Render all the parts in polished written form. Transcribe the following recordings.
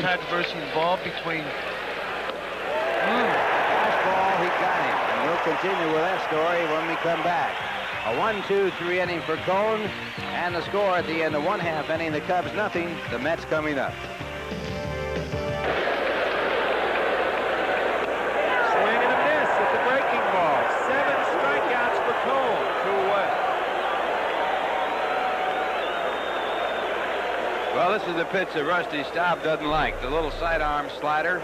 Controversy involved between. Fastball, he got him. And we'll continue with that story when we come back. A 1-2-3 inning for Cone, and the score at the end of 1/2 inning, the Cubs nothing, the Mets coming up. Swing and a miss at the breaking ball. 7 strikeouts for Cone. 2 away. Well, this is the pitch that Rusty Staub doesn't like, the little sidearm slider.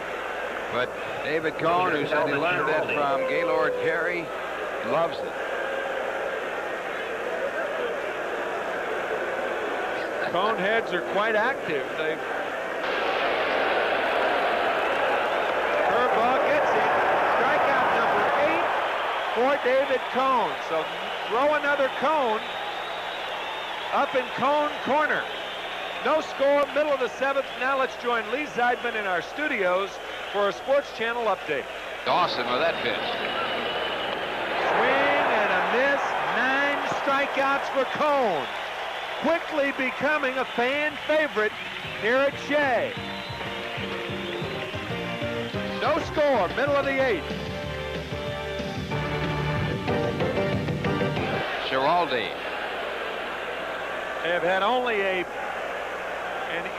But David Cone, who said he learned that from Gaylord Perry, loves it. Cone heads are quite active. Curveball gets him. Strikeout number 8 for David Cone. So throw another Cone up in Cone corner. No score, middle of the 7th. Now let's join Lee Zeidman in our studios for a Sports Channel update. Dawson with that pitch. Swing and a miss. 9 strikeouts for Cone. Quickly becoming a fan favorite here at Shea. No score, middle of the 8th. Giraldi. They have had only an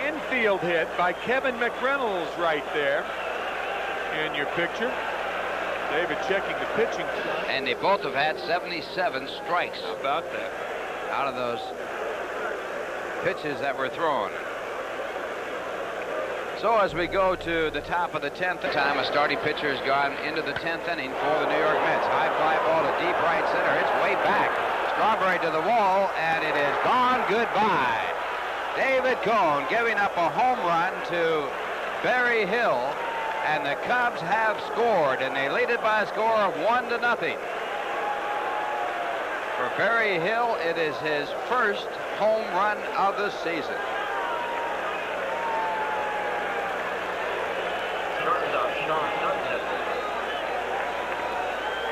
infield hit by Kevin McReynolds right there in your picture. David checking the pitching. And they both have had 77 strikes. How about that? Out of those pitches that were thrown. So as we go to the top of the 10th time, a starting pitcher has gone into the 10th inning for the New York Mets. High fly ball to deep right center. It's way back. Strawberry to the wall, and it is gone. Goodbye. David Cone giving up a home run to Barry Hill, and the Cubs have scored, and they lead it by a score of 1-0. For Barry Hill, it is his first home run of the season.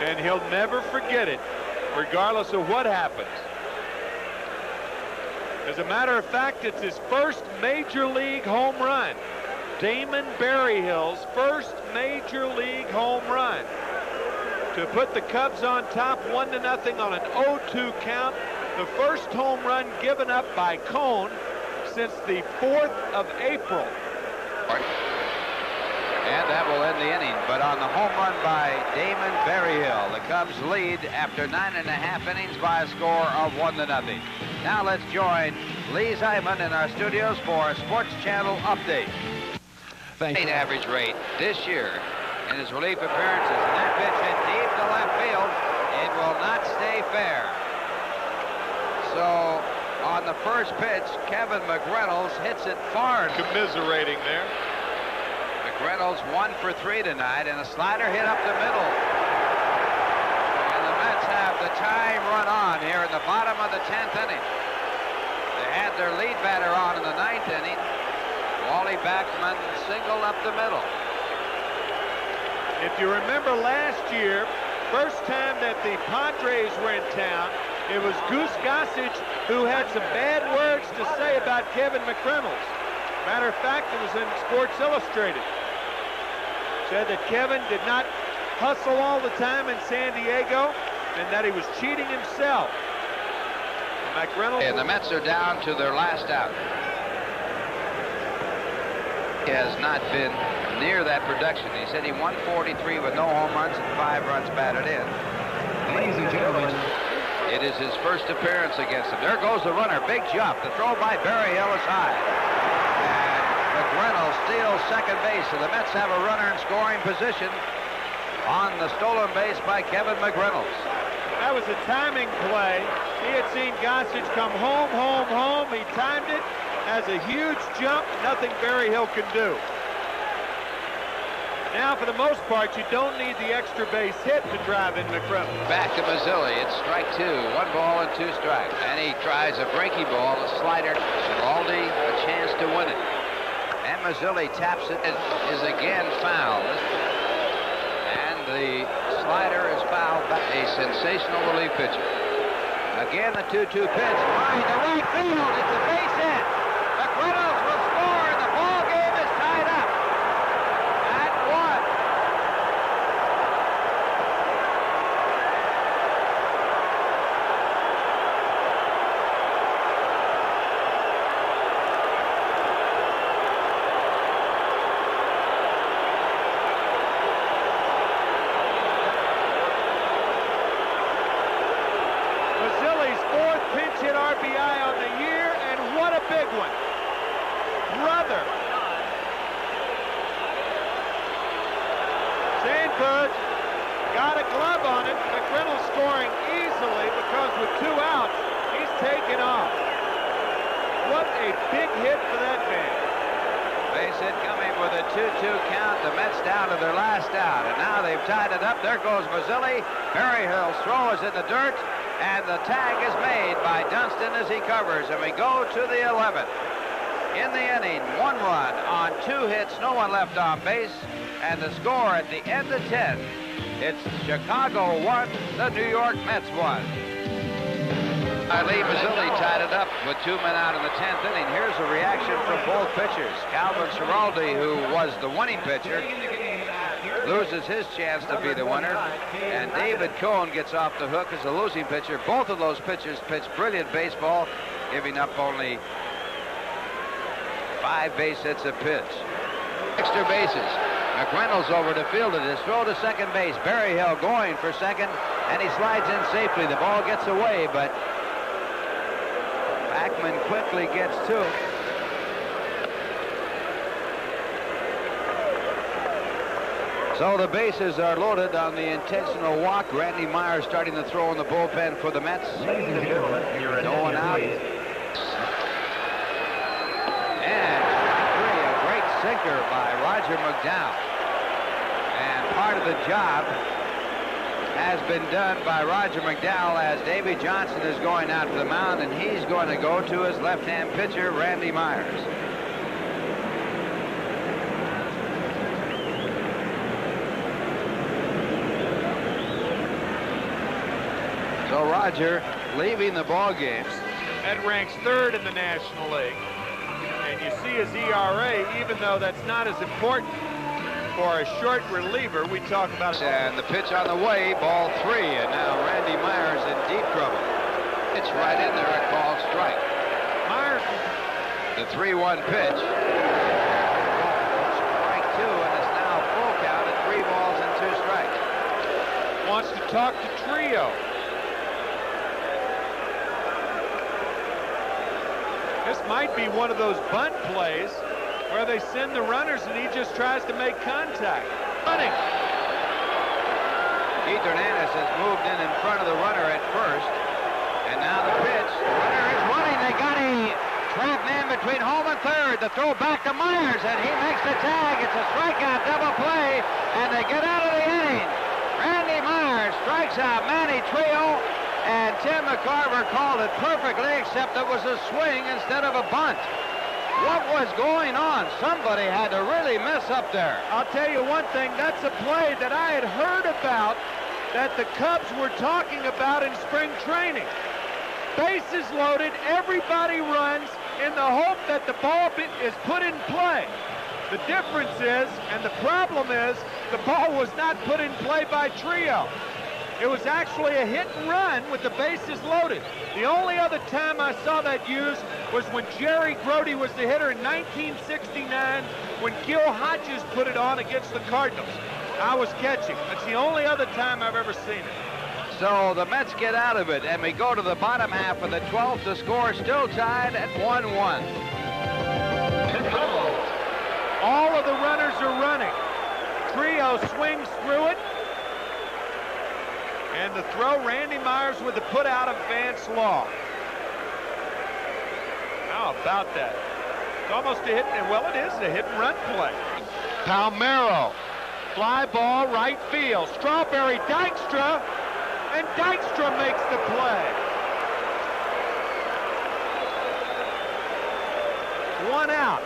And he'll never forget it, regardless of what happens. As a matter of fact, it's his first major league home run. Damon Berryhill's first major league home run to put the Cubs on top 1-0 on an 0-2 count. The first home run given up by Cone since the 4th of April. And that will end the inning. But on the home run by Damon Berryhill, the Cubs lead after 9.5 innings by a score of 1-0. Now let's join Lee Zeidman in our studios for a Sports Channel update. Thank you. Average rate this year in his relief appearances. And that pitch hit deep to left field. It will not stay fair. So on the first pitch, Kevin McReynolds hits it far. Commiserating there. McReynolds 1 for 3 tonight, and a slider hit up the middle. And the Mets have the time run on here in the bottom of the 10th inning. They had their lead batter on in the 9th inning. Wally Backman singled up the middle. If you remember last year, first time that the Padres were in town, it was Goose Gossage who had some bad words to say about Kevin McReynolds. Matter of fact, it was in Sports Illustrated. Said that Kevin did not hustle all the time in San Diego and that he was cheating himself. McReynolds. And the Mets are down to their last out. He has not been near that production. He said he won 43 with no home runs and 5 runs batted in. Ladies and gentlemen, it is his first appearance against him. There goes the runner. Big jump. The throw by Berryhill is high. And McReynolds steals second base, so the Mets have a runner in scoring position on the stolen base by Kevin McReynolds. That was a timing play. He had seen Gossage come home, home, home. He timed it. Has a huge jump, nothing Berryhill can do. Now, for the most part, you don't need the extra base hit to drive in McReynolds. Back to Mazzilli. It's strike 2. 1 ball and 2 strikes. And he tries a breaky ball, a slider. Giraldi a chance to win it. And Mazzilli taps it. It is again fouled. And the slider is fouled by a sensational relief pitcher. Again, the 2-2 pitch. Line to right field. It's a base hit. McReynolds will score, and the ball game is tied up. third. Got a glove on it. McReynolds scoring easily because with 2 outs, he's taken off. What a big hit for that man. Base hit coming with a 2-2 count. The Mets down to their last out, and now they've tied it up. There goes Mazzilli. Berryhill's throw is in the dirt, and the tag is made by Dunston as he covers, and we go to the 11th. In the inning, 1 run on 2 hits, no one left on base, and the score at the end of 10. It's Chicago 1, the New York Mets 1. Lee Mazzilli tied it up with 2 men out in the 10th inning. Here's a reaction from both pitchers. Calvin Schiraldi, who was the winning pitcher, loses his chance to be the winner, and David Cohn gets off the hook as a losing pitcher. Both of those pitchers pitched brilliant baseball, giving up only 5 base hits a pitch. Extra bases. McReynolds over to field it. His throw to second base. Berryhill going for second, and he slides in safely. The ball gets away, but Backman quickly gets to it. So the bases are loaded on the intentional walk. Randy Myers starting to throw in the bullpen for the Mets. No one out. And a great sinker by Roger McDowell. And part of the job has been done by Roger McDowell as Davy Johnson is going out to the mound, and he's going to go to his left-hand pitcher, Randy Myers. So Roger leaving the ball game. That ranks 3rd in the National League. And you see his ERA, even though that's not as important for a short reliever. We talk about it. And the pitch on the way, ball 3, and now Randy Myers in deep trouble. It's right in there, a called strike. Myers. The 3-1 pitch. Strike 2, and it's now full count at 3 balls and 2 strikes. Wants to talk to Trio. This might be one of those bunt plays where they send the runners and he just tries to make contact. Running. Keith Hernandez has moved in front of the runner at first. And now the pitch. The runner is running. They got a trap man between home and third. The throw back to Myers, and he makes the tag. It's a strikeout double play, and they get out of the inning. Randy Myers strikes out Manny Trio, and Tim McCarver called it perfectly, except it was a swing instead of a bunt. What was going on? Somebody had to really mess up there. I'll tell you one thing, that's a play that I had heard about that the Cubs were talking about in spring training. Bases loaded, everybody runs in the hope that the ball is put in play. The difference is, and the problem is, the ball was not put in play by Trio. It was actually a hit and run with the bases loaded. The only other time I saw that used was when Jerry Grody was the hitter in 1969 when Gil Hodges put it on against the Cardinals. I was catching. That's the only other time I've ever seen it. So the Mets get out of it, and we go to the bottom half of the 12th. The score still tied at 1-1. All of the runners are running. Trio swings through it. And the throw, Randy Myers with the put out of Vance Law. How about that? It's almost a hit, and well, it is a hit and run play. Palmeiro, fly ball right field. Strawberry, Dykstra, and Dykstra makes the play. 1 out.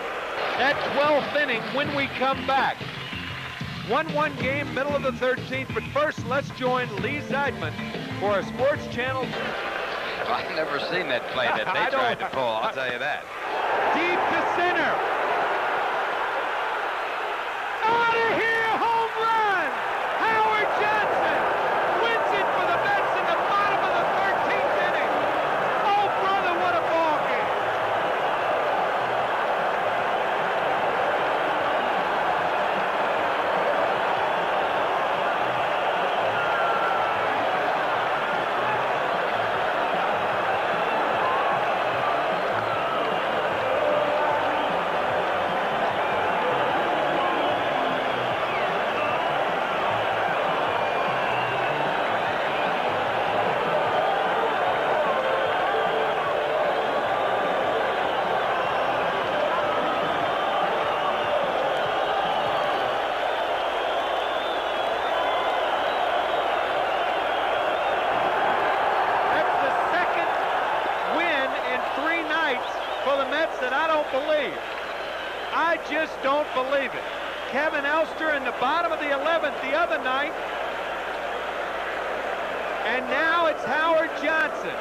That 12th inning when we come back. 1-1 game, middle of the 13th, but first let's join Lee Zeidman for a Sports Channel. I've never seen that play that they tried to pull, I'll tell you that. Deep to center. Out of here, home run! Howard Johnson wins it for the Mets in the bottom of the 13th inning. Oh, brother, what a ball game. believe it. Kevin Elster in the bottom of the 11th the other night. And now it's Howard Johnson.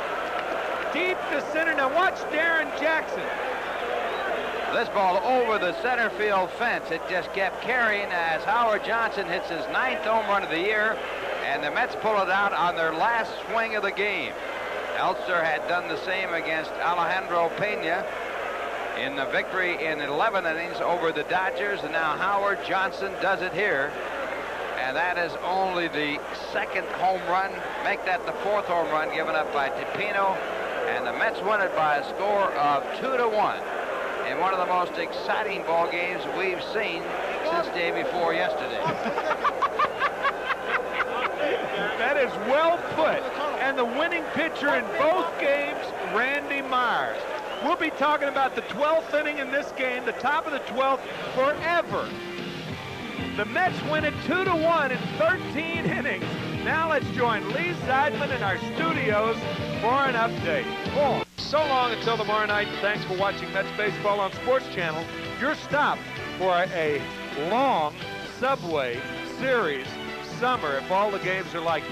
Deep to center. Now watch Darren Jackson. This ball over the center field fence. It just kept carrying as Howard Johnson hits his 9th home run of the year, and the Mets pull it out on their last swing of the game. Elster had done the same against Alejandro Pena in the victory in 11 innings over the Dodgers, and now Howard Johnson does it here. And that is only the 2nd home run. Make that the 4th home run given up by Tipino, and the Mets win it by a score of 2-1 in one of the most exciting ball games we've seen since day before yesterday. That is well put. And the winning pitcher in both games, Randy Myers. We'll be talking about the 12th inning in this game, the top of the 12th, forever. The Mets win it 2-1 in 13 innings. Now let's join Lee Zeidman in our studios for an update. Oh, so long until tomorrow night. Thanks for watching Mets Baseball on Sports Channel. Your stop for a long Subway Series summer if all the games are like